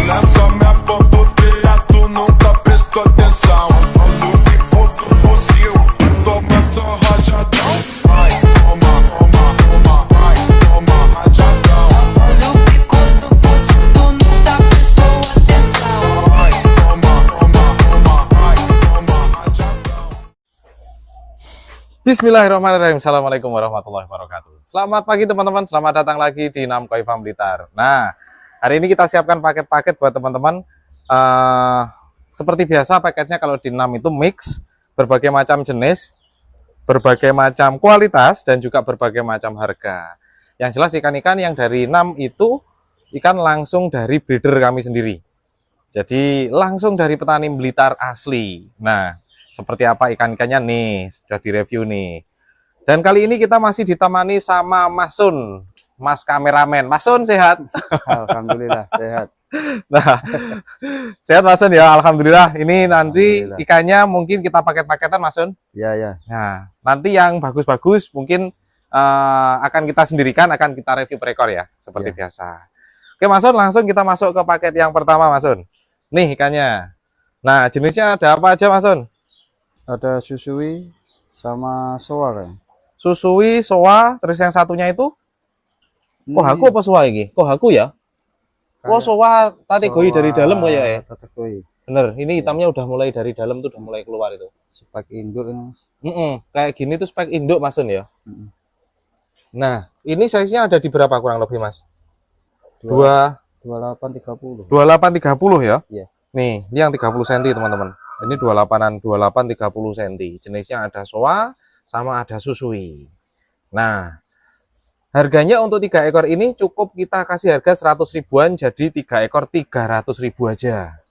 Lança-me a bamboteia, tu nunca prestou atenção. No bico do fuzil, toma só rajadão. Vai, toma, toma, toma, vai, toma rajadão. No bico do fuzil, tu nunca prestou atenção. Vai, toma, toma, toma, vai, toma rajadão. Bismillahirrahmanirrahim. Assalamualaikum warahmatullahi wabarakatuh. Selamat pagi teman-teman, selamat datang lagi di Namcoy Farm Blitar. Nah, hari ini kita siapkan paket-paket buat teman-teman. Seperti biasa paketnya kalau di Nam itu mix, berbagai macam jenis, berbagai macam kualitas, dan juga berbagai macam harga. Yang jelas ikan-ikan yang dari Nam itu ikan langsung dari breeder kami sendiri. Jadi langsung dari petani Blitar asli. Nah, seperti apa ikan-ikannya nih, sudah direview nih. Dan kali ini kita masih ditemani sama Mas Sun, Mas kameramen. Mas Sun sehat? Alhamdulillah sehat. Nah, sehat Mas Sun ya, Alhamdulillah. Ini nanti Alhamdulillah. ikannya mungkin kita paket-paketan Mas Sun. Ya ya. Nah, nanti yang bagus-bagus mungkin akan kita sendirikan, akan kita review per ekor ya, seperti Ya. biasa. Oke Mas Sun, langsung kita masuk ke paket yang pertama Mas Sun. Nih ikannya. Nah, jenisnya ada apa aja Mas Sun? Ada susui sama soa kan. Susui, soa, terus yang satunya itu kohaku apa soa ini? Kohaku ya? Oh, soa tategoi dari dalam kayak ya? Tategoi. Bener, ini hitamnya udah mulai dari dalam tuh udah mulai keluar itu. Spek induk ini Mas. Kayak gini tuh spek induk Mas Sun ya? Mm-mm. Nah, ini size-nya ada di berapa kurang lebih Mas? 28 30. 28-30 ya? Iya. Nih, ini yang 30 cm teman-teman. Ini 28-an, 28-30 cm. Jenisnya ada soa sama ada susui. Nah, harganya untuk 3 ekor ini cukup kita kasih harga 100 ribuan, jadi 3 ekor 300 ribu aja.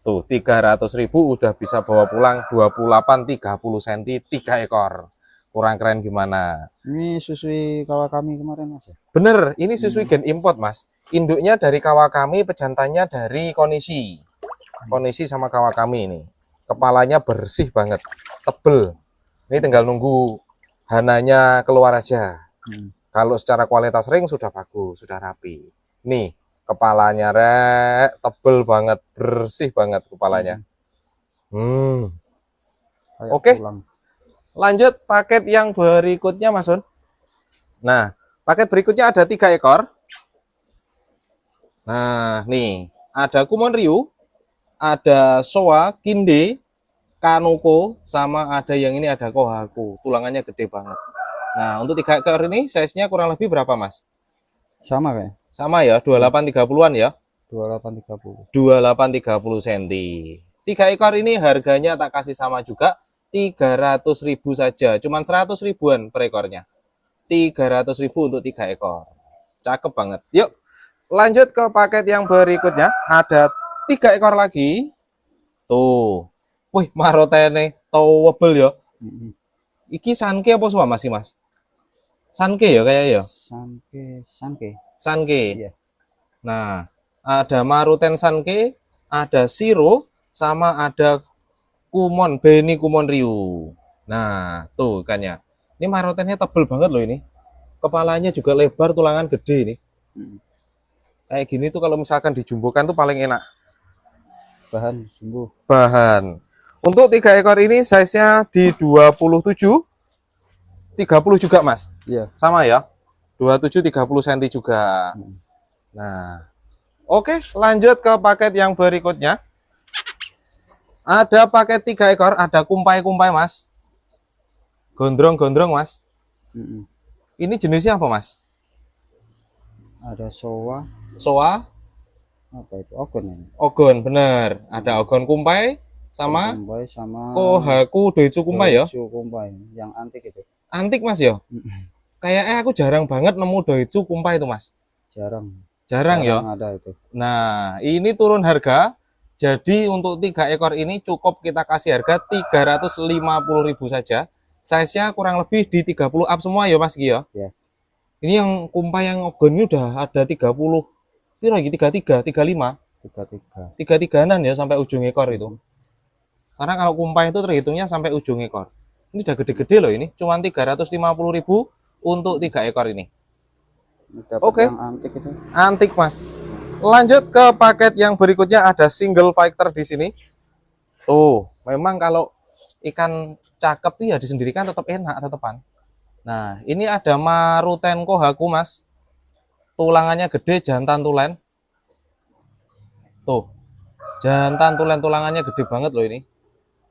Tuh, 300 ribu udah bisa bawa pulang 28-30 cm 3 ekor. Kurang keren gimana? Ini susui kawa kami kemarin Mas ya. Bener, ini susui gen import Mas. Induknya dari Kawakami, pejantannya dari Konishi. Kondisi sama Kawakami ini, kepalanya bersih banget, tebel. Ini tinggal nunggu hananya keluar aja. Kalau secara kualitas ring sudah bagus, sudah rapi. Nih kepalanya tebel banget, bersih banget kepalanya. Kayak Oke. pulang. Lanjut paket yang berikutnya Mas Sun. Nah, paket berikutnya ada 3 ekor. Nah, nih ada Kumon Ryu, ada soa, kinde, kanoko, sama ada yang ini ada kohaku. Tulangannya gede banget. Nah, untuk 3 ekor ini size-nya kurang lebih berapa, Mas? Sama kayak. Sama ya, 28-30-an ya. 28 30. 28-30 cm. 3 ekor ini harganya tak kasih sama juga, 300 ribu saja. Cuman 100 ribuan per ekornya. 300 ribu untuk 3 ekor. Cakep banget. Yuk, lanjut ke paket yang berikutnya. Ada 3 ekor lagi. Tuh. Wih, marotene towable ya. Iki sanke apa semua masih Mas? Sanke ya kayak ya? Sanke. Sanke. Iya. Nah, ada maruten sanke, ada siro, sama ada kumon, beni kumon ryu. Nah, tuh ikannya. Ini marotennya tebel banget loh ini. Kepalanya juga lebar, tulangan gede ini. Kayak gini tuh kalau misalkan dijumbokan tuh paling enak. Bahan sembuh. Bahan. Untuk 3 ekor ini size-nya di 27, 30 juga Mas. Iya. Sama ya. 27-30 cm juga. Nah, oke, lanjut ke paket yang berikutnya. Ada paket 3 ekor, ada kumpai-kumpai Mas. Gondrong-gondrong Mas. Ini jenisnya apa Mas? Ada soa. Soa, Apa itu? Ogon ini. ogon, bener. Ada ogon kumpai sama Kumpai sama kohaku doitsu kumpai ya. Doitsu kumpai yang antik itu. Antik Mas ya. Kayaknya aku jarang banget nemu doitsu kumpai itu Mas. Jarang ya. Ada itu. Nah, ini turun harga. Jadi untuk 3 ekor ini cukup kita kasih harga 350 ribu saja. Size-nya kurang lebih di 30 up semua ya Mas Gi ya. Ya. Ini yang kumpai yang ogon ini udah ada 30. Ini lagi 33, 35. 33-an ya sampai ujung ekor itu. Karena kalau kumpai itu terhitungnya sampai ujung ekor. Ini udah gede-gede loh ini. Cuman 350 ribu untuk 3 ekor ini. Dapat Oke. yang antik itu. Antik Mas. Lanjut ke paket yang berikutnya, ada single fighter di sini. Tuh, memang kalau ikan cakep tuh ya disendirikan tetap enak tetepan. Nah, ini ada Maruten Kohaku, Mas. Tulangannya gede, jantan tulen. Tuh, jantan tulen, tulangannya gede banget loh ini.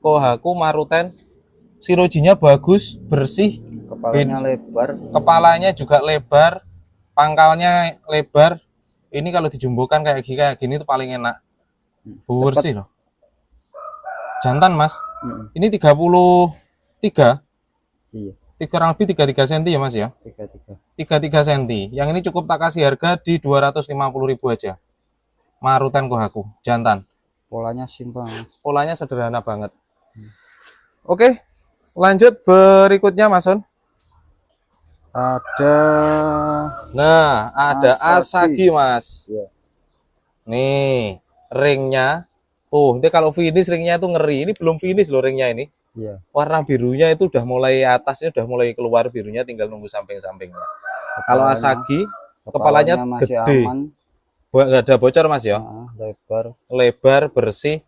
Kohaku Maruten. Sirojinya bagus, bersih. Kepalanya lebar. Kepalanya juga lebar. Pangkalnya lebar. Ini kalau dijumbokan kayak gini tuh paling enak. Bersih loh. Jantan, Mas. Ini 33. Iya, Kurang lebih 33 cm ya, Mas ya. 33 cm. Yang ini cukup tak kasih harga di 250.000 aja. Maruten Kohaku, jantan. polanya simpel, Mas. Polanya sederhana banget. Oke, lanjut berikutnya, Mas Son. Ada Nah, ada Asagi, Mas. ya. Nih, ringnya. Tuh, ini kalau finish ringnya itu ngeri. Ini belum finish loh ringnya ini. Iya. Warna birunya itu udah mulai atasnya udah mulai keluar birunya, tinggal nunggu samping-sampingnya. Kalau Asagi, kepalanya masih gede. aman. Nggak ada bocor, Mas ya. Lebar. Lebar, bersih.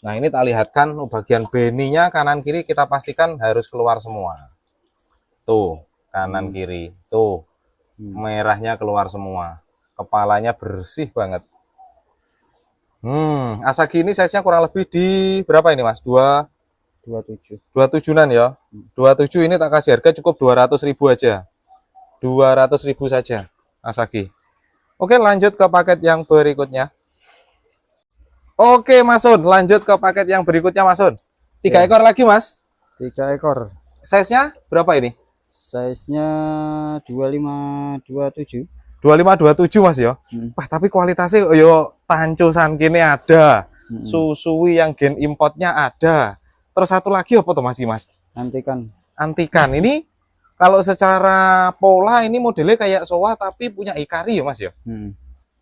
Nah, ini tak lihatkan bagian beninya kanan kiri kita pastikan harus keluar semua. Tuh, kanan kiri. Tuh, merahnya keluar semua. Kepalanya bersih banget. Asagi ini size-nya kurang lebih di berapa ini, Mas? 27. 27-an ya. 27 ini tak kasih harga cukup 200.000 aja. 200.000 saja Asagi. Oke, lanjut ke paket yang berikutnya. Oke, Mas Sun, lanjut ke paket yang berikutnya, Mas Sun. 3 ekor lagi, Mas. 3 ekor. Size-nya berapa ini? Size-nya 25-27. 25-27, Mas ya. Wah, tapi kualitasnya yo tancusan kini ada. Susui yang gen importnya ada. Terus satu lagi apa tuh, Mas? Antikan. Antikan. Ini kalau secara pola ini modelnya kayak soa tapi punya hikari ya, Mas ya.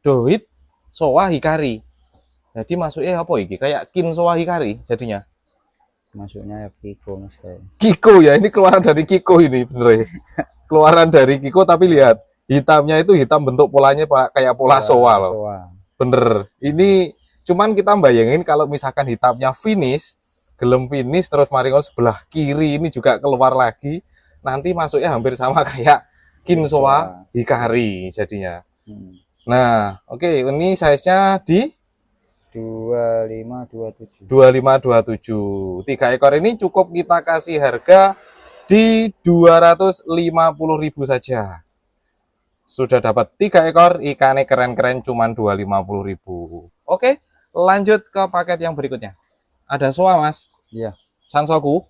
Doit soa hikari. Jadi masuknya apa iki? Kayak kin soa hikari jadinya. Masuknya ya Kiko, Mas. Kiko ya, ini keluaran dari Kiko ini bener ya. Keluaran dari Kiko, tapi lihat hitamnya itu hitam, bentuk polanya kayak pola soa loh. Bener. Ini cuman kita bayangin kalau misalkan hitamnya finish, gelem finish terus maringo sebelah kiri ini juga keluar lagi, nanti masuknya hampir sama kayak kin soa hikari jadinya. Nah, oke, ini size-nya di 25-27. 25-27. 3 ekor ini cukup kita kasih harga di 250.000 saja. Sudah dapat 3 ekor, ikannya keren-keren cuman 250.000. Oke, lanjut ke paket yang berikutnya. Ada soa, Mas. Iya. Sansoku.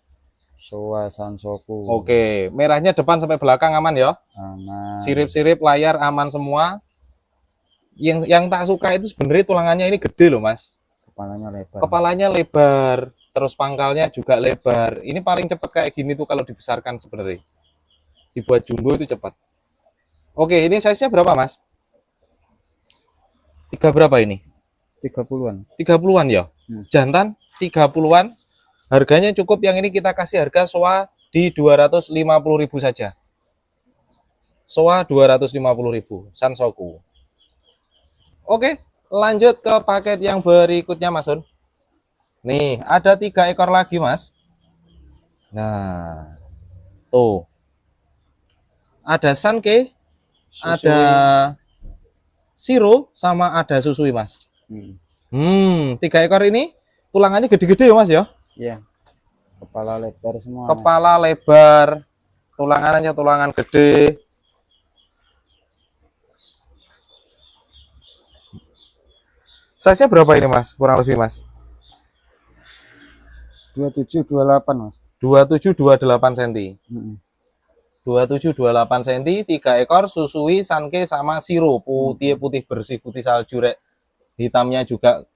Soa Sansoku. Oke, merahnya depan sampai belakang aman ya. Aman. Sirip-sirip layar aman semua. Yang tak suka itu sebenarnya tulangannya ini gede loh, Mas. Kepalanya lebar. Kepalanya lebar, terus pangkalnya juga lebar. Ini paling cepat kayak gini tuh kalau dibesarkan sebenarnya. Dibuat jumbo itu cepat. Oke, ini size-nya berapa, Mas? 3 berapa ini? 30-an. 30-an ya? Jantan 30-an. Harganya cukup, yang ini kita kasih harga soa di 250.000 saja. Soa 250.000, Sansoku. Oke, lanjut ke paket yang berikutnya, Mas Sun. Nih, ada 3 ekor lagi, Mas. Nah, tuh. Ada Sanke, ada Siro, sama ada Susui, Mas. 3 ekor ini tulangannya gede-gede ya, Mas ya? Iya. Kepala lebar semua. Kepala lebar, tulangannya tulangan gede. Size-nya berapa ini, Mas? Kurang lebih, Mas. 27-28, Mas. 27-28 cm. 27-28 cm, 3 ekor, Susui, Sanke, sama Siro. Putih bersih, putih salju, rek. Hitamnya juga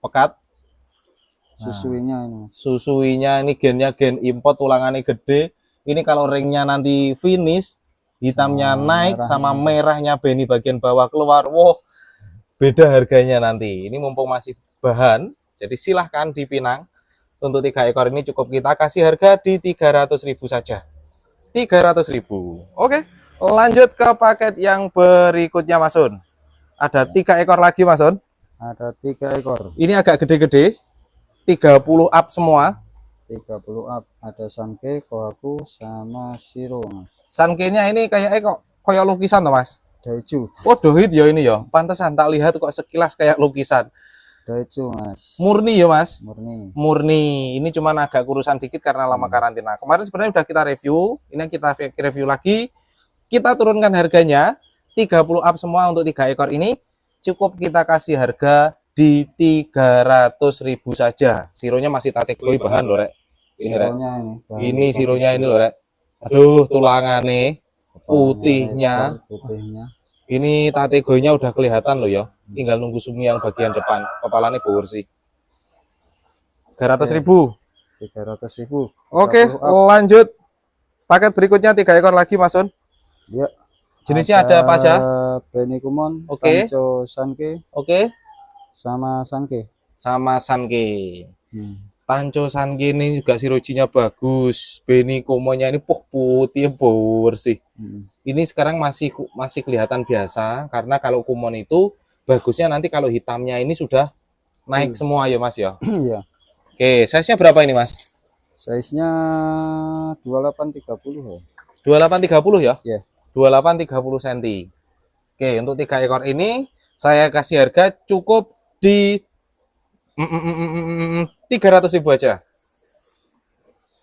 pekat. Susuinya ini, Mas. Susuinya ini gennya gen import, tulangannya gede. Ini kalau ringnya nanti finish, hitamnya naik, sama merahnya beni bagian bawah keluar. Wow, beda harganya nanti. Ini mumpung masih bahan, jadi silahkan dipinang. Untuk 3 ekor ini cukup kita kasih harga di 300.000 saja. 300.000. Oke, lanjut ke paket yang berikutnya, Mas Sun. Ada 3 ekor lagi Mas On. Ada 3 ekor. Ini agak gede-gede. 30 up semua. 30 up. Ada Sanke, Kohaku, sama Shiro Mas. Sanke-nya ini kayak kok kayak lukisan toh Mas. Daichu. Oh, dohit ya ini ya. Pantesan tak lihat kok sekilas kayak lukisan. Daichu Mas. Murni ya Mas. Murni. Murni. Ini cuman agak kurusan dikit karena lama karantina. Kemarin sebenarnya udah kita review. Ini kita review lagi. Kita turunkan harganya 30 up semua untuk 3 ekor ini. Cukup kita kasih harga di 300.000 saja. Sironya masih tatekoi bahan loh, Rek. Ini, Rek. Sironya ini. Ini sironya ini loh, Rek. Aduh, tulangan nih. Putihnya. Putihnya. Ini tategoinya udah kelihatan loh ya. Tinggal nunggu sumi yang bagian depan. Kepalanya bau sih. 300.000. 300.000. Oke, 30 up. lanjut. Paket berikutnya 3 ekor lagi, Mas On. Ya. Jenisnya ada apa aja? Benny Kumon, Oke. Tancho Sanke, Oke. sama Sanke. Sama Sanke. Tancho Sanke ini juga sirojinya bagus. Beni Komonya ini putih bersih. Ini sekarang masih kelihatan biasa karena kalau kumon itu bagusnya nanti kalau hitamnya ini sudah naik semua ya Mas ya. Iya. Oke, size-nya berapa ini Mas? Size-nya 2830 ya. 2830 ya? Iya. 2830 cm. Oke, untuk 3 ekor ini saya kasih harga cukup di 300.000 aja.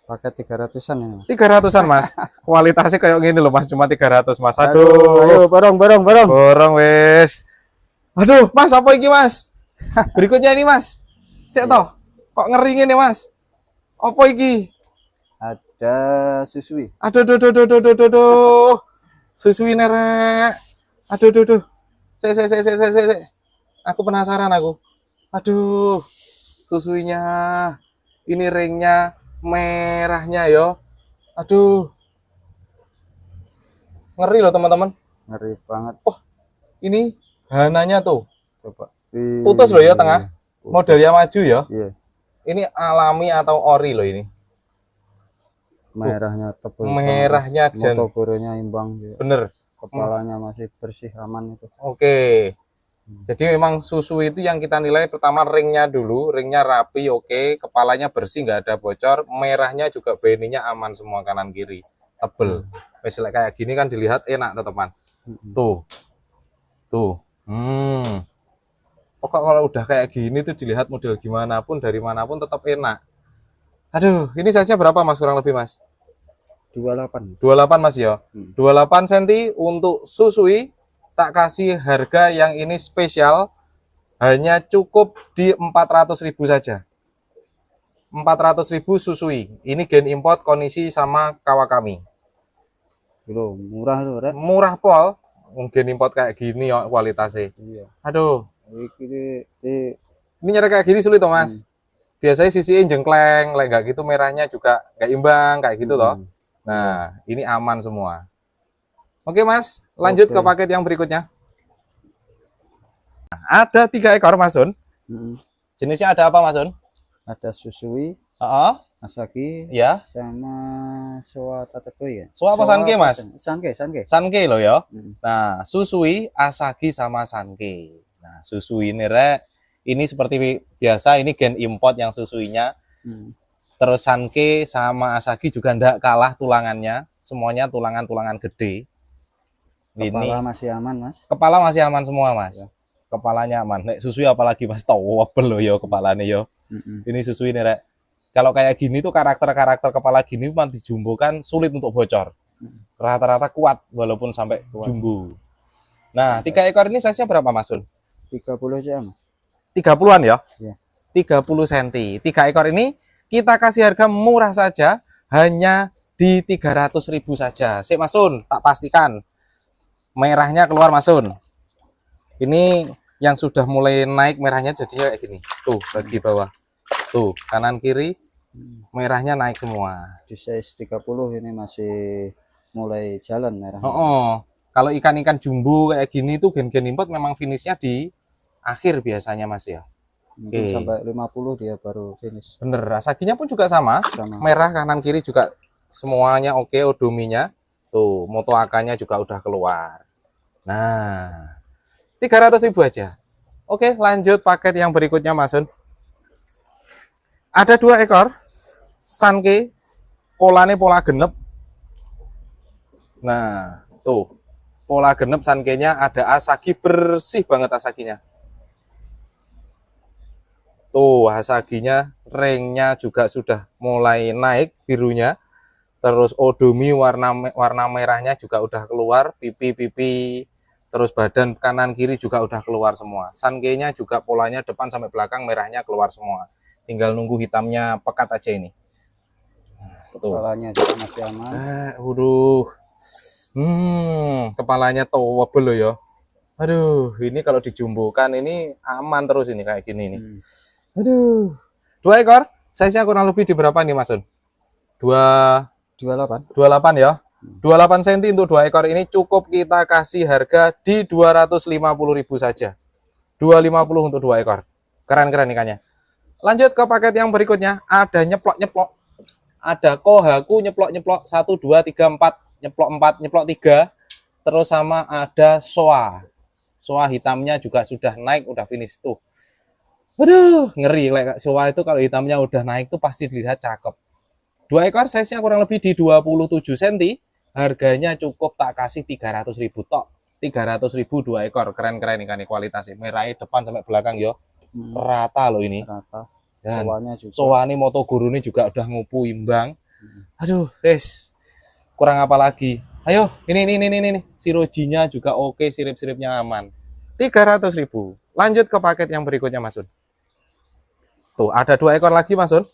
Pakai 300-an ya, Mas. 300-an Mas. Kualitasnya kayak gini loh Mas, cuma 300 Mas. Ayo, Aduh. borong. Borong wes. Aduh, Mas apa iki Mas? Berikutnya ini Mas. Sik toh. Kok ngeringin nih Mas? Apa iki? Ada Susui. Aduh. Susui nerek. Aduh. Sik. Aku penasaran aku. Aduh. Susuinya. Ini ringnya merahnya yo. Aduh. Ngeri loh teman-teman. Ngeri banget. Oh, ini hananya tuh. Coba. Putus loh ya tengah. Modelnya maju ya. Iya. Ini alami atau ori loh ini. Merahnya tebal. Merahnya jan. Motogoronya imbang juga. Bener. Kepalanya masih bersih, aman itu. Oke. Jadi memang susu itu yang kita nilai pertama ringnya dulu. Ringnya rapi, oke. Kepalanya bersih, nggak ada bocor. Merahnya juga beninya aman semua kanan kiri. Tebel. Misalnya kayak gini kan dilihat enak teman. Tuh. Pokok kalau udah kayak gini tuh dilihat model gimana pun dari manapun tetap enak. Aduh, ini size-nya berapa Mas kurang lebih Mas? 28. 28 Mas ya. 28 cm untuk Susui tak kasih harga yang ini spesial hanya cukup di 400.000 saja. 400.000 Susui. Ini gen import kondisi sama Kawakami. Loh, murah loh, Rek. Murah pol. Gen import kayak gini ya kualitasnya. Iya. Aduh. Ini Ini nyari kayak gini sulit toh Mas. Biasanya sisiin jengkleng, kayak gitu merahnya juga nggak imbang kayak gitu toh. Nah, ini aman semua. Oke Mas, lanjut ke paket yang berikutnya. Nah, ada 3 ekor Mas Un. Jenisnya ada apa Mas Un? ada Susui, Asagi, Ya. sama Soa Tatekoi ya. Soa apa Sanke, Mas? Sanke. Sanke loh ya. Nah, Susui, Asagi sama Sanke. Nah, Susui ini Rek, ini seperti biasa ini gen import yang susuinya. Terus Sanke sama Asagi juga ndak kalah tulangannya, semuanya tulangan-tulangan gede. Kepala masih aman, Mas. Kepala masih aman semua, Mas. Ya. Kepalanya aman. Nek Susui apalagi Mas towel loh yo kepalanya yo. Ini Susui nih Rek. Kalau kayak gini tuh karakter-karakter kepala gini memang dijumbokan sulit untuk bocor. Rata-rata kuat walaupun sampai jumbo. Nah, 3 ekor ini size-nya berapa Mas Sul? 30 jam. 30-an ya? Iya. 30 cm. 3 ekor ini kita kasih harga murah saja, hanya di 300.000 saja. Sik Mas Sun, tak pastikan. Merahnya keluar Mas Sun. Ini yang sudah mulai naik merahnya jadinya kayak gini. Tuh, bagi bawah. Tuh, kanan kiri merahnya naik semua. Di size 30 ini masih mulai jalan merah. Kalau ikan-ikan jumbo kayak gini tuh gen-gen import memang finishnya di akhir biasanya Mas ya. Mungkin sampai 50 dia baru finish. Bener, Asaginya pun juga sama. Merah kanan kiri juga semuanya oke, odominya. Tuh, moto akanya juga udah keluar. Nah, 300.000 aja. Oke, lanjut paket yang berikutnya Mas Sun. Ada 2 ekor Sanke, polanya pola genep. Nah, tuh. Pola genep Sankenya, ada asagi, bersih banget asaginya. Tuh, asaginya, ringnya juga sudah mulai naik birunya. Terus odomi warna merahnya juga udah keluar, pipi-pipi, terus badan kanan kiri juga udah keluar semua. Sankenya juga polanya depan sampai belakang merahnya keluar semua. Tinggal nunggu hitamnya pekat aja ini. Tuh. Kepalanya juga masih aman. Kepalanya towable loh ya. Aduh, ini kalau dijumbukan ini aman terus ini kayak gini nih. Aduh. 2 ekor, size-nya kurang lebih di berapa nih Mas Sun? 28. 28 ya. 28 cm untuk 2 ekor ini cukup kita kasih harga di 250.000 saja. 250 untuk 2 ekor. Keren-keren ikannya. Lanjut ke paket yang berikutnya, ada nyeplok-nyeplok. Ada kohaku nyeplok-nyeplok 1 2 3 4, nyeplok 4, nyeplok 3. Terus sama ada soa. Soa hitamnya juga sudah naik, udah finish tuh. Aduh, ngeri like soa itu kalau hitamnya udah naik tuh pasti dilihat cakep. 2 ekor size-nya kurang lebih di 27 cm. Harganya cukup tak kasih 300.000 tok. 300.000 2 ekor. Keren-keren ikan kualitasnya. Merahnya depan sampai belakang yo. Rata loh ini. Rata. Dan Soanya juga. soani moto guru ini juga udah ngupu imbang. Aduh, guys. Kurang apa lagi? Ayo, ini. Sirojinya juga oke, sirip-siripnya aman. 300.000. Lanjut ke paket yang berikutnya, Mas Sun. Tuh, ada 2 ekor lagi, Mas Sun.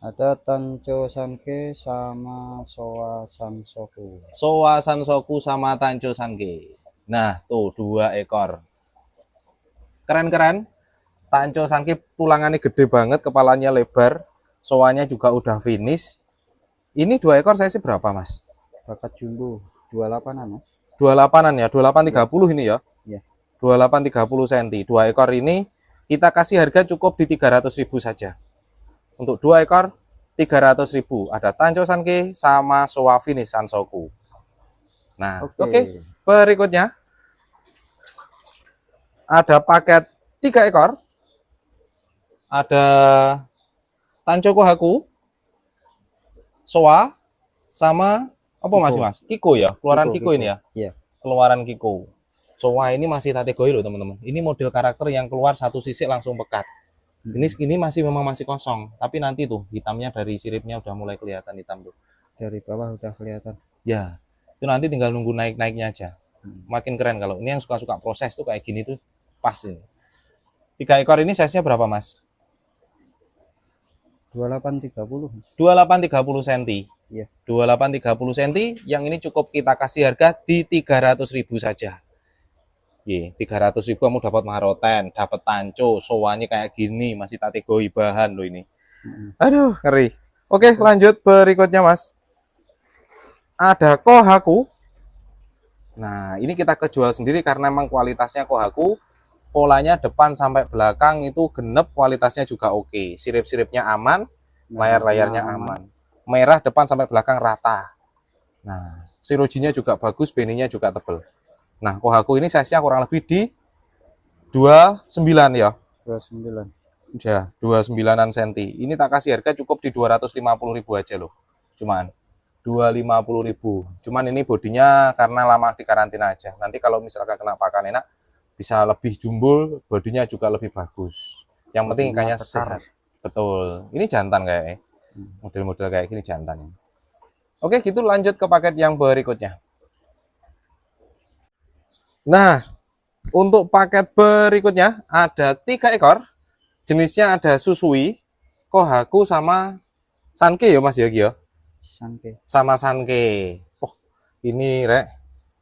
Ada Tancho Sanke sama Soa Sansoku. Soa Sansoku sama Tancho Sanke. Nah, tuh 2 ekor. Keren-keren. Tancho Sanke tulangannya gede banget, kepalanya lebar. Soanya juga udah finish. Ini 2 ekor size berapa, Mas? Bakat jumbo 28-an, Mas. 28-an ya, 2830 ini ya. Iya. 2830 cm. 2 ekor ini kita kasih harga cukup di 300.000 saja. Untuk 2 ekor 300.000. Ada Tancho Sanke sama Soa Finish Sansoku. Nah, oke. Berikutnya ada paket 3 ekor. Ada Tancho Kohaku, Soa sama apa masih Mas? Kiko ya, keluaran Kiko ini ya. Iya. Keluaran Kiko. Soa ini masih kategori loh teman-teman. Ini model karakter yang keluar satu sisik langsung pekat. Ini memang masih kosong, tapi nanti tuh hitamnya dari siripnya udah mulai kelihatan hitam tuh. Dari bawah udah kelihatan. Ya, itu nanti tinggal nunggu naik-naiknya aja. Makin keren kalau ini yang suka-suka proses tuh kayak gini tuh pas ini. 3 ekor ini size-nya berapa, Mas? 2830. 2830 cm. Iya. 2830 cm, yang ini cukup kita kasih harga di 300.000 saja. 300.000 kamu dapat maroten, dapat tanco, soanya kayak gini, masih kategori bahan loh ini. Aduh, ngeri. Oke, lanjut berikutnya, Mas. Ada Kohaku. Nah, ini kita kejual sendiri karena memang kualitasnya Kohaku. Polanya depan sampai belakang itu genep, kualitasnya juga oke. Sirip-siripnya aman, layar-layarnya aman. Merah depan sampai belakang rata. Nah, sirojinya juga bagus, beninya juga tebel. Nah, Kohaku ini size-nya kurang lebih di 29 ya. 29. Ya, 29-an cm. Ini tak kasih harga cukup di 250.000 aja loh. Cuman 250.000. Cuman ini bodinya karena lama di karantina aja. Nanti kalau misalkan kena pakan enak bisa lebih jumbul, bodinya juga lebih bagus. Yang penting ikannya sehat. Betul. Ini jantan kayaknya. Model-model kayak gini jantan. Oke, gitu lanjut ke paket yang berikutnya. Nah, untuk paket berikutnya ada 3 ekor. Jenisnya ada Susui, Kohaku sama Sanke ya Mas Yogi ya. Sanke. Sama Sanke. Oh, ini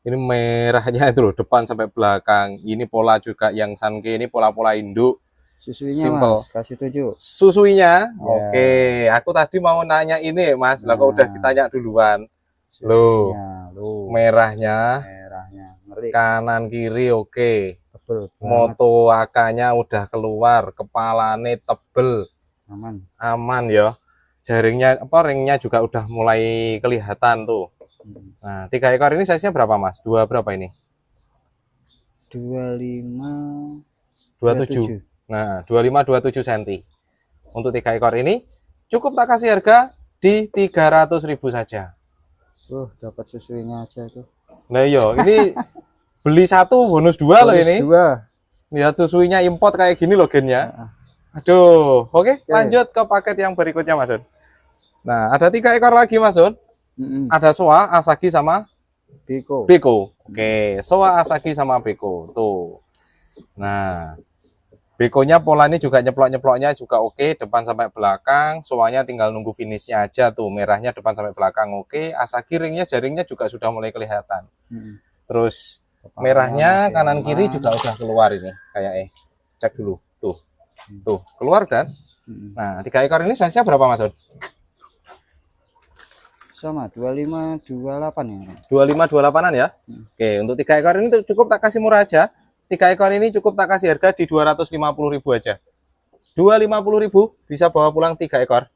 ini merahnya itu loh, depan sampai belakang. Ini pola juga yang Sanke ini pola-pola induk. Susuinya Simple. Mas, kasih 7. Susuinya, Ya. oke. Aku tadi mau nanya ini Mas, lah kok udah ditanya duluan. Loh, Loh, merahnya, ngeri. kanan kiri oke. Tebel banget. Moto akanya udah keluar, kepalanya tebel, Aman. aman ya. Jaringnya ringnya juga udah mulai kelihatan tuh. Nah, 3 ekor ini size-nya berapa Mas? 2 berapa ini? 25 27. Nah, 25-27 cm. Untuk 3 ekor ini cukup tak kasih harga di 300.000 saja. Dapat susunya aja tuh. Nah, iya, ini beli satu bonus dua loh Bonus ini. 2. Lihat susunya import kayak gini loh gennya. Nah, Aduh, oke, lanjut ke paket yang berikutnya Mas Un. Nah, ada 3 ekor lagi Mas Un. Ada Soa, Asagi sama Beko. Beko. Oke, Soa, Asagi sama Beko. Tuh. Nah, Bekonya pola ini juga nyeplok-nyeploknya juga oke, depan sampai belakang. Soalnya tinggal nunggu finishnya aja tuh, merahnya depan sampai belakang oke. Asagi ringnya, jaringnya juga sudah mulai kelihatan. Terus merahnya kanan kiri juga udah keluar ini, kayak cek dulu, tuh, keluar kan. Nah, 3 ekor ini size-nya berapa Mas Un? Sama 25-28 ya. 25-28an ya. Oke, untuk 3 ekor ini cukup tak kasih murah aja. 3 ekor ini cukup tak kasih harga di 250.000 aja. 250.000 bisa bawa pulang 3 ekor.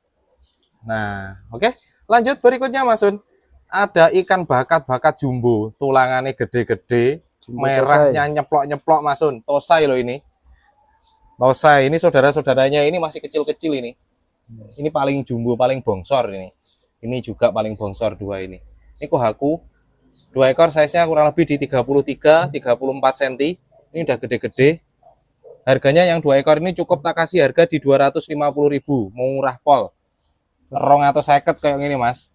Nah, oke. Lanjut berikutnya Mas Un. Ada ikan bakat jumbo, tulangannya gede-gede, merahnya nyeplok-nyeplok Mas Un. Tosai loh ini. Tosai, ini saudara-saudaranya ini masih kecil-kecil ini. Ini paling jumbo, paling bongsor ini. Ini juga paling bongsor dua ini. Ini Kohaku. 2 ekor size-nya kurang lebih di 33-34 cm. Ini udah gede-gede. Harganya yang 2 ekor ini cukup tak kasih harga di 250.000. Murah pol. Rong atau seket kayak gini Mas.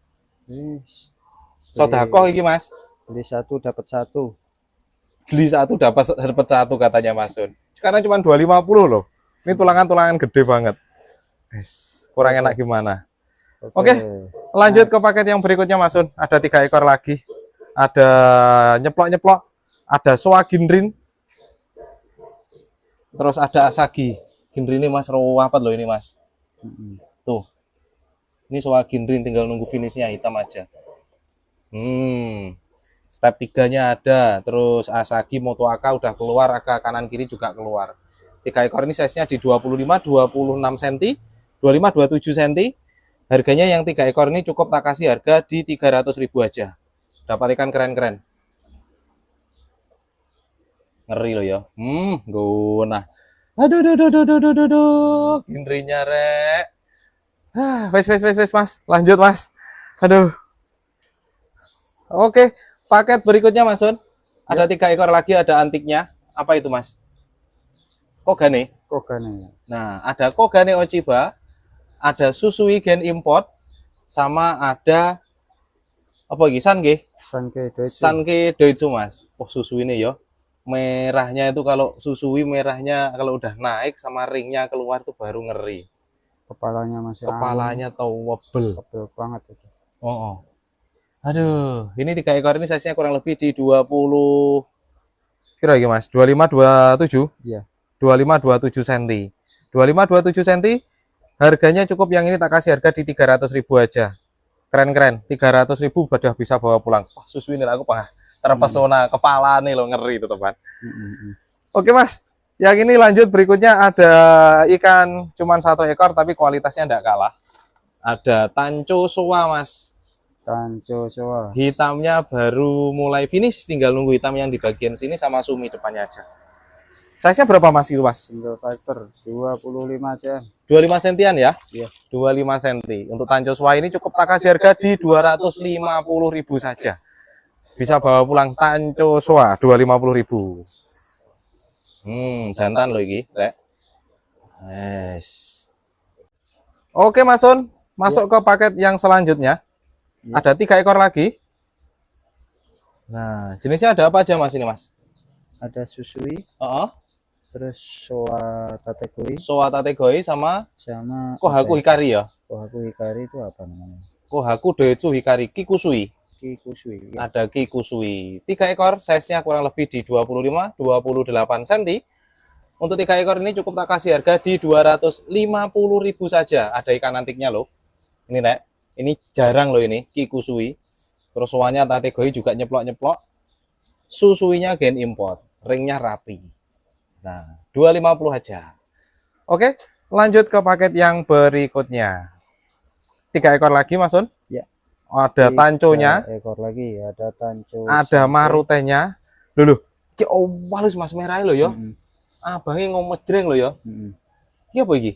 Sodakoh iki Mas. Beli satu dapat satu. Beli satu dapat satu katanya Mas Un. Sekarang cuma 250 loh. Ini tulangan-tulangan gede banget. Kurang enak gimana? Oke, lanjut ke paket yang berikutnya Mas Un. Ada 3 ekor lagi. Ada nyeplok-nyeplok. Ada Soa Ginrin. Terus ada Asagi. Ginrin ini Mas rapat loh ini Mas. Tuh. Ini Soa Ginrin tinggal nunggu finishnya hitam aja. Step 3-nya ada. Terus Asagi Moto Aka udah keluar, Aka kanan kiri juga keluar. 3 ekor ini size-nya di 25-26 cm, 25-27 cm. Harganya yang 3 ekor ini cukup tak kasih harga di 300.000 aja. Dapat ikan keren-keren. Ngeri loh ya. Nah. Aduh. Ginrinya rek. Wes Mas. Lanjut Mas. Aduh. Oke, paket berikutnya Mas Un. Ada 3 ekor lagi, ada antiknya. Apa itu Mas? Kogane. Nah, ada Kogane Ochiba, ada Susui Gen Import, sama ada apa lagi? Sanke Doitsu Mas. Oh, Susui ini ya. Merahnya itu kalau Susui merahnya kalau udah naik sama ringnya keluar tuh baru ngeri. Kepalanya tebel banget itu. Aduh, ini 3 ekor ini size-nya kurang lebih di 20 kira Mas, 25-27. Iya. 25-27 cm. 25-27 cm. Harganya cukup yang ini tak kasih harga di 300.000 aja. Keren-keren, 300.000 udah bisa bawa pulang. Wah, Susui ini aku terpesona, kepala nih lo ngeri itu teman. Oke Mas, yang ini lanjut berikutnya ada ikan cuman 1 ekor tapi kualitasnya enggak kalah. Ada Tancho Soa Mas. Tancho Soa. Hitamnya baru mulai finish, tinggal nunggu hitam yang di bagian sini sama sumi depannya aja. Size-nya berapa Mas itu Mas? Single fiber 25 cm. 25 sentian ya? Iya. 25 cm. Untuk Tancho Soa ini cukup tak kasih harga di 250.000 saja. Bisa bawa pulang Tancho Soa 250.000. Jantan loh ini, Rek. Oke Mas Un, masuk ke paket yang selanjutnya. Ada 3 ekor lagi. Nah, jenisnya ada apa aja Mas ini Mas? Ada Susui, terus Soa Tategoi sama Kohaku Hikari ya? Kohaku Hikari itu apa namanya? Kohaku Doitsu Hikari Kikusui. Ya. Ada Kikusui. 3 ekor, size-nya kurang lebih di 25-28 cm. Untuk 3 ekor ini cukup tak kasih harga di 250.000 saja. Ada ikan antiknya loh. Ini Nek, ini jarang loh ini, Kikusui. Terus soalnya Tategoi juga nyeplok-nyeplok. Susuinya Gen Import, ringnya rapi. Nah, 250 aja. Oke, lanjut ke paket yang berikutnya. 3 ekor lagi Mas Un. Ya. Ada Tanchonya. 3 ekor lagi, ada Tancho. Ada Marutenya. Dulu, Ki walus Mas merah lho ya. Mm-mm. Abange ngomejreng lho ya. Mm-mm. Iki apa iki?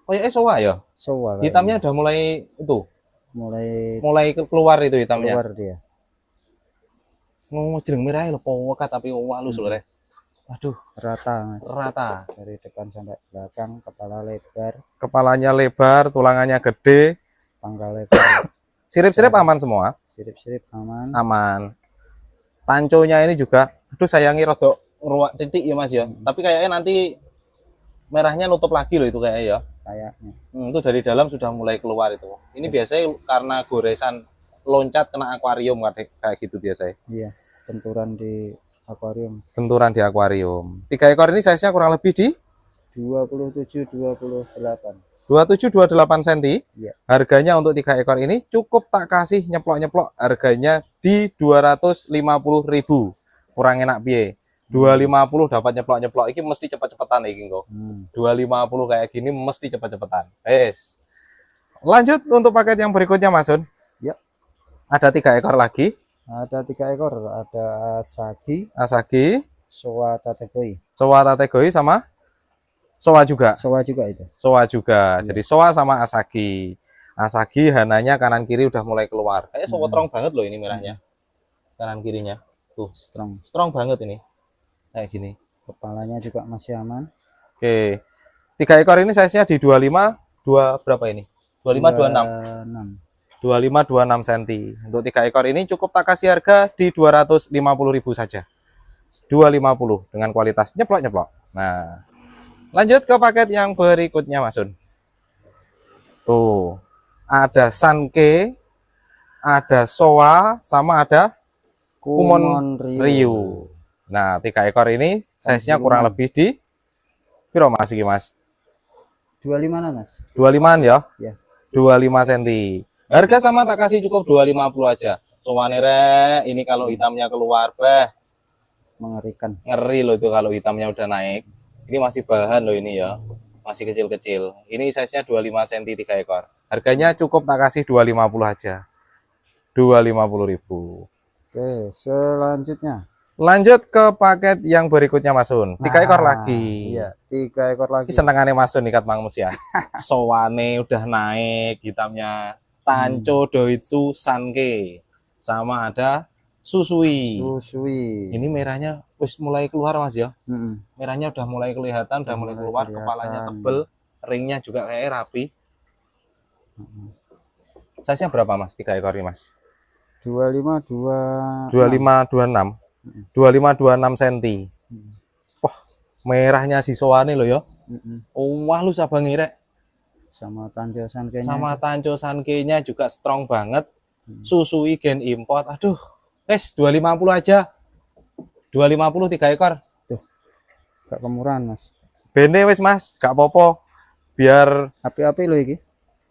Kayaknya sowa ya. Sowa kayaknya. Hitamnya udah mulai itu, mulai keluar itu hitamnya. keluar dia. Ngomejreng merah lho powekat tapi walus lho rek. Aduh, Rata Mas. rata. Dari depan sampai belakang, kepala lebar, Kepalanya lebar, tulangannya gede, pangkal lebar, sirip-sirip aman semua. sirip-sirip aman. Aman. Tanconya ini juga, aduh sayangi rodok ruak titik ya Mas ya. Tapi kayaknya nanti merahnya nutup lagi loh itu kayaknya ya. Kayaknya. Itu dari dalam sudah mulai keluar itu. Ini biasanya karena goresan loncat kena akuarium kayak gitu biasanya. Iya, benturan di akuarium. Benturan di akuarium. 3 ekor ini size-nya kurang lebih di 27 28. 27-28 cm. Iya. Harganya untuk 3 ekor ini cukup tak kasih nyeplok-nyeplok. Harganya di 250.000. Kurang enak piye. 250 dapat nyeplok-nyeplok. Ini mesti cepet-cepetan iki kok. 250 kayak gini mesti cepet-cepetan. Wes. Lanjut untuk paket yang berikutnya Mas Sun. Ya. Ada 3 ekor lagi. Ada 3 ekor, ada Asagi, Sowa Tategoi. Sowa Tategoi sama Sowa juga. Sowa juga itu. Sowa juga. Jadi Sowa sama Asagi. Asagi hananya kanan kiri udah mulai keluar. Kayak Sowa strong banget loh ini merahnya. Kanan kirinya. Tuh, Strong. strong banget ini. Kayak gini. Kepalanya juga masih aman. Oke. 3 ekor ini size-nya di 25 berapa ini? 25 26. 25-26 cm. Untuk 3 ekor ini cukup tak kasih harga di 250.000 saja. 250 dengan kualitas nyeplok-nyeplok. Nah, lanjut ke paket yang berikutnya Mas Sun. Tuh, ada Sanke, ada Sowa, sama ada Kumon Ryu. Nah, 3 ekor ini size-nya kurang lebih di piro Mas iki Mas? 25 Mas. 25 ya? Ya. 25 cm. Harga sama tak kasih cukup 250 aja. Sowane rek, ini kalau hitamnya keluar, Mengerikan. ngeri loh itu kalau hitamnya udah naik. Ini masih bahan loh ini ya. Masih kecil-kecil. Ini size-nya 25 cm 3 ekor. Harganya cukup tak kasih 250 aja. 250.000. Oke, selanjutnya. Lanjut ke paket yang berikutnya Mas Sun. 3 ekor lagi. Iya, 3 ekor lagi. Ini senengannya Mas Sun ikat Mang Mus ya. Sowane udah naik hitamnya. Tanco Doitsu Sanke. Sama ada Susui. Susui. Ini merahnya wis mulai keluar Mas ya. Mm-mm. Merahnya udah mulai kelihatan, udah mulai keluar, kelihatan. kepalanya tebel, ringnya juga kayak rapi. Size-nya berapa Mas? 3 ekor ini Mas? 25 26 cm. Wah, merahnya si Sowane loh ya. Wah, lu sabang rek. Sama Tanjo Sankenya. Sama Tanco Sanke-nya juga strong banget. Susui gen import. Aduh, wes 250 aja. 250 3 ekor. Gak kemurahan Mas. Bene wes Mas, gak apa-apa. Biar Api-api lo iki.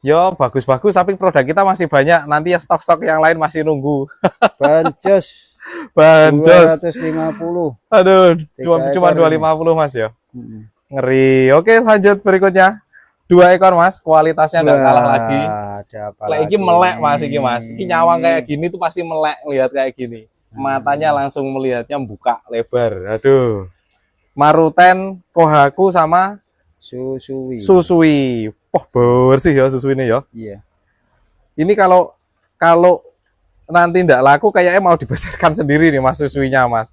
yo bagus-bagus tapi produk kita masih banyak. Nanti ya stok-stok yang lain masih nunggu. Banjos. Banjos. 250. Aduh, Tiga cuma ekor 250 Mas ya. Mm-mm. Ngeri. Oke, lanjut berikutnya. 2 ekor Mas, kualitasnya nggak kalah lagi. Ada apa Kayak lagi? ini melek Mas, iki Mas. Ini nyawang kayak gini tuh pasti melek lihat kayak gini. Matanya langsung melihatnya buka lebar. Aduh. Maruten, Kohaku sama Susui. Susui. Wah, bersih ya susu ini ya. Iya. Ini kalau nanti ndak laku kayaknya mau dibesarkan sendiri nih Mas susuinya Mas.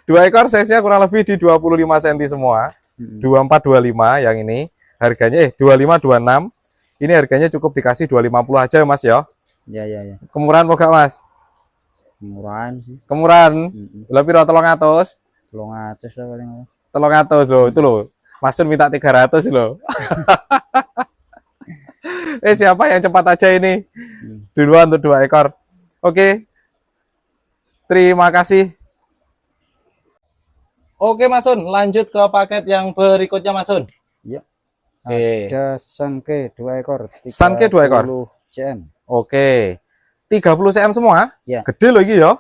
2 ekor size-nya kurang lebih di 25 cm semua. 24 25 yang ini. Harganya 25 26. Ini harganya cukup dikasih 250 aja Mas ya. Ya. Kemurahan mau gak Mas? Murahan sih. Kemurahan. Lebih rata 300. 300 lah paling. 300 loh, itu loh. Mas Sun minta 300 loh. Siapa yang cepat aja ini? Duluan untuk 2 ekor. Oke. Terima kasih. Oke Mas Sun, lanjut ke paket yang berikutnya Mas Sun. Iya. Oke. Ada Sanke 2 ekor. Sanke 2 ekor. 30 cm. Oke. 30 cm semua? Ya. Gede loh ini ya.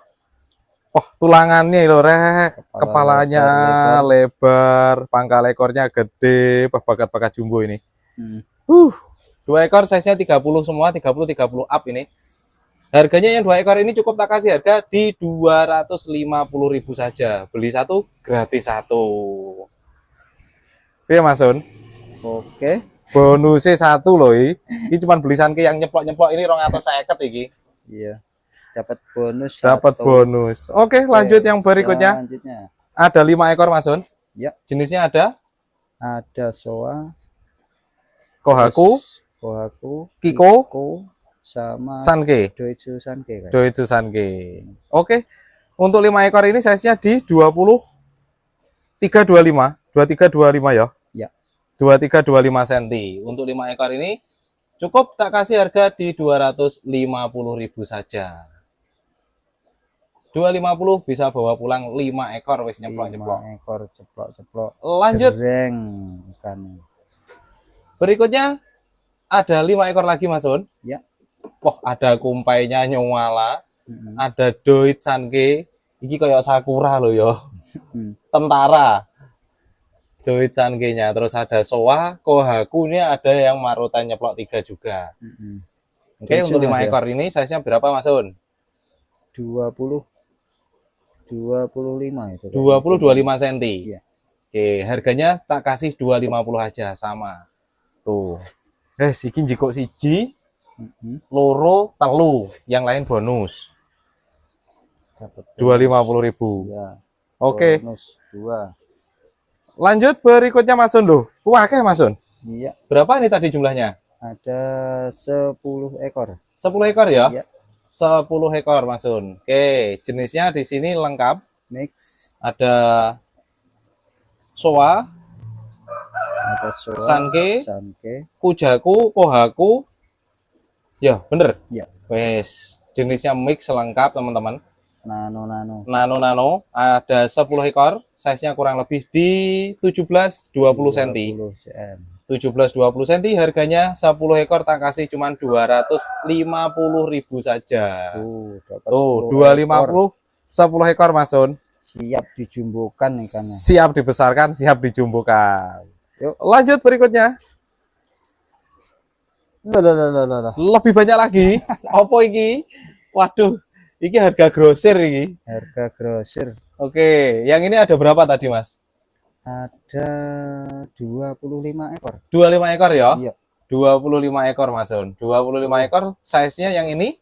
Oh, tulangannya loh rek. Kepalanya lebar, pangkal ekornya gede, bakat-bakat jumbo ini. 2 ekor size-nya 30 semua, 30 up ini. Harganya yang 2 ekor ini cukup tak kasih harga di 250.000 saja. Beli satu gratis satu. Iya Mas Sun. Oke. Bonusnya satu loh ini. Ini cuma beli sanke yang nyeplok-nyeplok ini 250 iki. Iya. Dapat bonus. Dapat satu. bonus. Oke, lanjut yang berikutnya. Selanjutnya. Ada 5 ekor Mas Sun. Ya. Jenisnya ada Ada Soa, Kohaku, terus Kohaku, Kiko, sama Sanke. Doitsu Sanke. Kan? Doitsu Sanke. Oke. Untuk 5 ekor ini size-nya di 2325. 2325 ya. Ya. 2325 cm. Untuk 5 ekor ini cukup tak kasih harga di 250.000 saja. 250 bisa bawa pulang 5 ekor wis nyeplok-nyeplok. 5 ekor ceplok-ceplok. Lanjut. Jereng ikan. Berikutnya ada 5 ekor lagi Mas Sun. Ya. Wah, ada kumpainya nyowala, Mm-mm. ada Doit Sanke. Iki kayak sakura loh ya. Mm. Tentara. Doit Sanke-nya. Terus ada Soa, Kohaku, ini ada yang marutan nyeplok 3 juga. Mm-mm. Oke, Doitsu, untuk 5 Mas, ya? ekor ini size-nya berapa Mas Sun? 25 itu. 20-25 cm. Iya. Oke, harganya tak kasih 250 aja sama. Tuh. Iki jiko siji, Mm-mm. loro, telu, yang lain bonus. Dapat 250.000. ya. Oke, Bonus 2. lanjut berikutnya Mas Sun loh. Wah, Mas Sun. Iya, Berapa nih tadi jumlahnya? ada 10 ekor. 10 ekor ya? Iya. 10 ekor Mas Sun. Oke, jenisnya di sini lengkap. Mix, Ada Soa, ada Soa, Sanke, Sanke. Kujaku, Kohaku. Ya, bener. Ya, Wes, jenisnya mix lengkap teman-teman. nano. Nano, ada 10 ekor, size-nya kurang lebih di 17-20 cm. 20 cm. 17-20 cm, harganya 10 ekor tak kasih cuman 250.000 saja. Dapat Tuh, 10 ekor. 250 10 ekor Mas Sun. Siap dijumbukan ikannya. Siap dibesarkan, siap dijumbukan. Yuk. Lanjut berikutnya. Lah. Lebih banyak lagi. Apa iki? Waduh, iki harga grosir iki. Harga grosir Oke, yang ini ada berapa tadi Mas? ada 25 ekor. 25 ekor ya? Iya. 25 ekor Mas Sun. 25 ekor, size-nya yang ini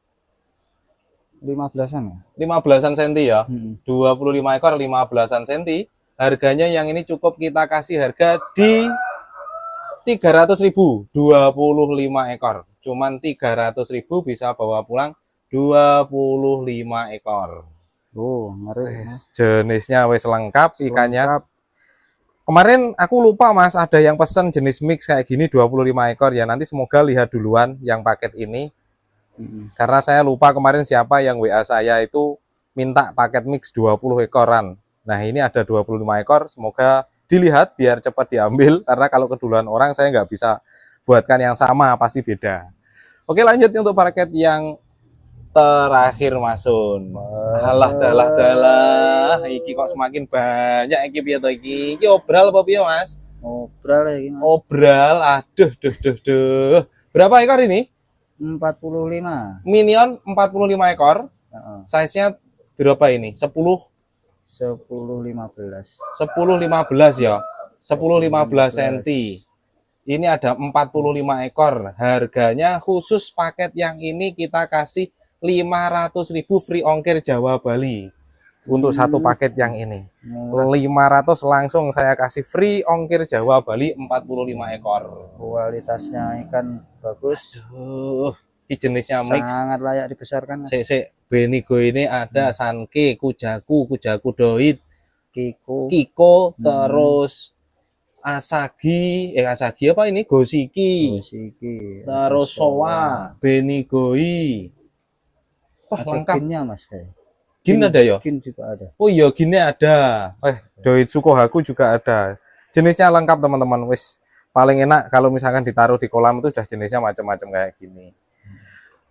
15-an ya? 15-an cm ya. Mm-mm. 25 ekor 15-an cm. Harganya yang ini cukup kita kasih harga di 300.000. 25 ekor. Cuman 300.000 bisa bawa pulang 25 ekor. Ngeri. Jenisnya wis lengkap ikannya. Lengkap. Kemarin aku lupa Mas, ada yang pesen jenis mix kayak gini 25 ekor ya. Nanti semoga lihat duluan yang paket ini. Mm-mm. Karena saya lupa kemarin siapa yang WA saya itu minta paket mix 20 ekoran. Nah, ini ada 25 ekor, semoga dilihat biar cepat diambil. Karena kalau keduluan orang saya nggak bisa buatkan yang sama, pasti beda. Oke, lanjut untuk paket yang terakhir Mas Sun. Alah dalah, iki kok semakin banyak iki piye to iki? Iki obral apa piye Mas? Obral ya gini. Obral, aduh, duh. Berapa ekor ini? 45. Minion 45 ekor. Heeh. Size-nya berapa ini? 10 10 15. 10-15 ya. 10-15 cm. Ini ada 45 ekor. Harganya khusus paket yang ini kita kasih 500.000 free ongkir Jawa Bali. Untuk satu paket yang ini. 500 langsung saya kasih free ongkir Jawa Bali 45 ekor. Kualitasnya ikan bagus. Duh, ini jenisnya mix. Sangat layak dibesarkan. Sik, Benigo ini ada Sanke, Kujaku Doit, Kiko, terus Asagi apa ini? Gosiki. Terus Soa, Benigoi. Wah, Ada lengkap. ginnya Mas kayak. Gin ada ya? Gin juga ada. Oh iya, gini ada. Doit Sukohaku juga ada. Jenisnya lengkap teman-teman. Wis paling enak kalau misalkan ditaruh di kolam itu udah jenisnya macam-macam kayak gini.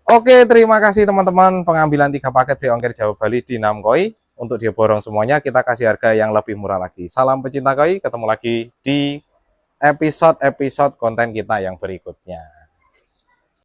Oke, terima kasih teman-teman pengambilan 3 paket free ongkir Jawa Bali di Namkoi. Untuk dia borong semuanya kita kasih harga yang lebih murah lagi. Salam pecinta koi, ketemu lagi di episode konten kita yang berikutnya.